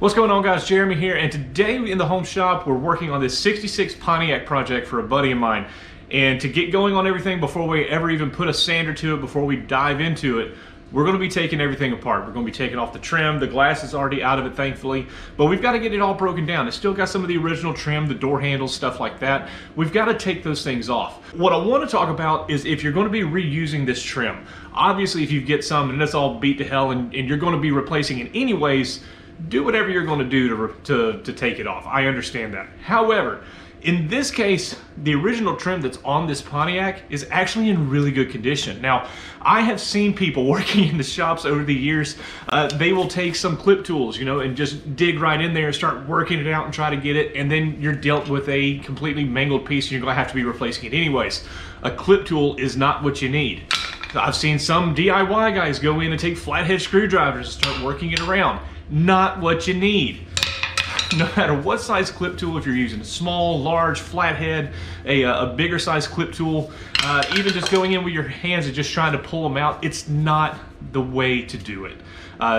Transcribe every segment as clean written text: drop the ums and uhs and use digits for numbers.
What's going on, guys? Jeremy here, and today in the home shop we're working on this 66 Pontiac project for a buddy of mine. And to get going on everything before we ever even put a sander to it, before we dive into it, we're going to be taking everything apart. We're going to be taking off the trim. The glass is already out of it, thankfully, but we've got to get it all broken down. It's still got some of the original trim, the door handles, stuff like that. We've got to take those things off. What I want to talk about is if you're going to be reusing this trim. Obviously, if you get some and it's all beat to hell and you're going to be replacing it anyways, do whatever you're going to do to take it off. I understand that. However, in this case, the original trim that's on this Pontiac is actually in really good condition. Now, I have seen people working in the shops over the years, they will take some clip tools, and just dig right in there and start working it out and try to get it, and then you're dealt with a completely mangled piece and you're going to have to be replacing it anyways. A clip tool is not what you need. I've seen some DIY guys go in and take flathead screwdrivers and start working it around. Not what you need. No matter what size clip tool, if you're using a small, large, flathead, a bigger size clip tool, even just going in with your hands and just trying to pull them out, it's not the way to do it.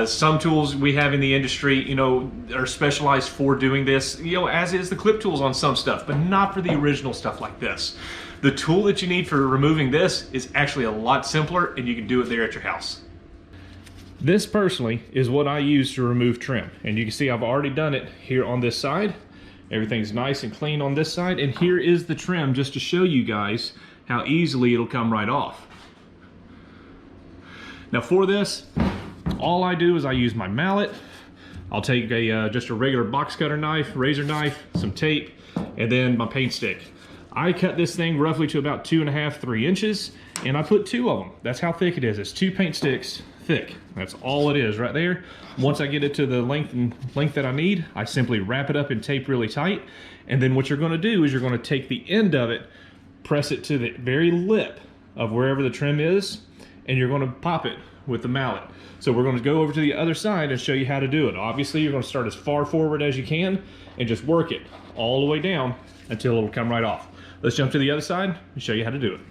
Some tools we have in the industry, are specialized for doing this, as is the clip tools on some stuff, but not for the original stuff like this. The tool that you need for removing this is actually a lot simpler, and you can do it there at your house. This personally is what I use to remove trim, and you can see I've already done it here on this side. Everything's nice and clean on this side, and here is the trim just to show you guys how easily it'll come right off. Now for this, all I do is I use my mallet. I'll take just a regular box cutter knife, razor knife, some tape, and then my paint stick. I cut this thing roughly to about 2.5, 3 inches, and I put 2 of them. That's how thick it is. It's 2 paint sticks thick. That's all it is right there. Once I get it to the length that I need, I simply wrap it up and tape really tight. And then what you're going to do is you're going to take the end of it, press it to the very lip of wherever the trim is, and you're going to pop it with the mallet. So we're going to go over to the other side and show you how to do it. Obviously, you're going to start as far forward as you can and just work it all the way down until it'll come right off. Let's jump to the other side and show you how to do it.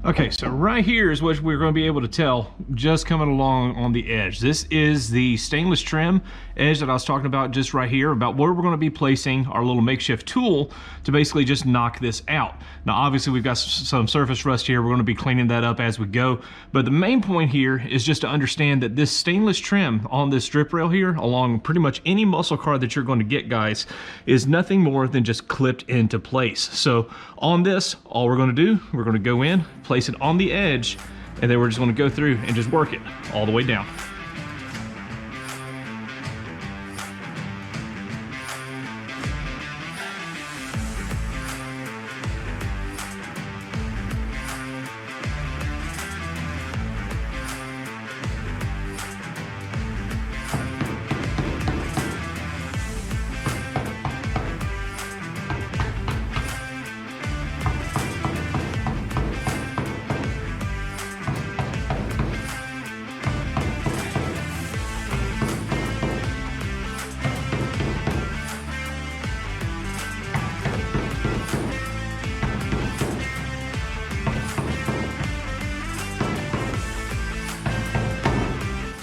Okay, so right here is what we're going to be able to tell just coming along on the edge. This is the stainless trim edge that I was talking about just right here, about where we're going to be placing our little makeshift tool to basically just knock this out. Now obviously we've got some surface rust here. We're going to be cleaning that up as we go, but the main point here is just to understand that this stainless trim on this strip rail here along pretty much any muscle car that you're going to get, guys, is nothing more than just clipped into place. So on this, all we're going to do, we're going to go in, place it on the edge, and then we're just going to go through and just work it all the way down.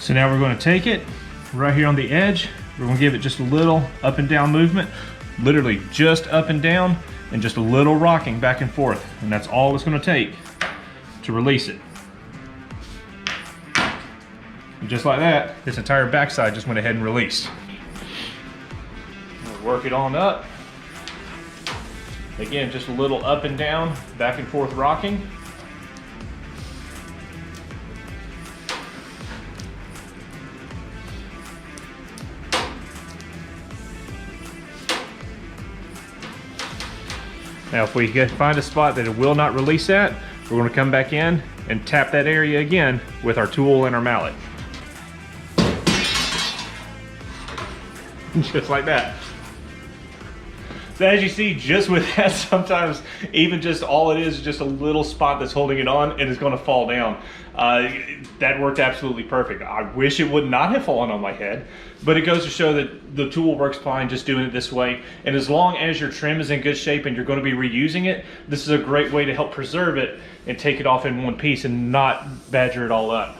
So now we're going to take it right here on the edge. We're going to give it just a little up and down movement, literally just up and down, and just a little rocking back and forth. And that's all it's going to take to release it. And just like that, this entire backside just went ahead and released. We'll work it on up. Again, just a little up and down, back and forth rocking. Now if we find a spot that it will not release that, we're going to come back in and tap that area again with our tool and our mallet. Just like that. So as you see, just with that, sometimes even just all it is just a little spot that's holding it on and it's going to fall down. That worked absolutely perfect. I wish it would not have fallen on my head, but it goes to show that the tool works fine just doing it this way. And as long as your trim is in good shape and you're going to be reusing it, this is a great way to help preserve it and take it off in one piece and not badger it all up.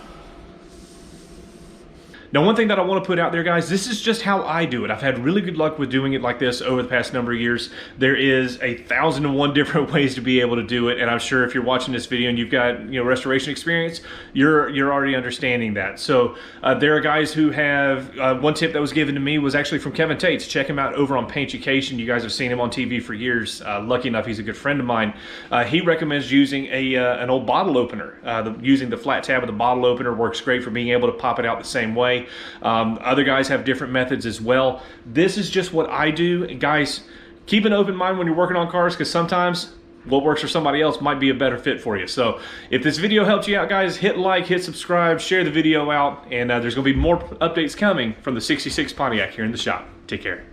Now, one thing that I want to put out there, guys, this is just how I do it. I've had really good luck with doing it like this over the past number of years. There is 1,001 different ways to be able to do it, and I'm sure if you're watching this video and you've got restoration experience, you're already understanding that. So there are guys who have one tip that was given to me was actually from Kevin Tates. Check him out over on Paintucation. You guys have seen him on TV for years. Lucky enough, he's a good friend of mine. He recommends using an old bottle opener. Using the flat tab of the bottle opener works great for being able to pop it out the same way. Other guys have different methods as well. This is just what I do. And guys, keep an open mind when you're working on cars, because sometimes what works for somebody else might be a better fit for you. So if this video helped you out, guys, hit like, hit subscribe, share the video out, and there's going to be more updates coming from the 66 Pontiac here in the shop. Take care.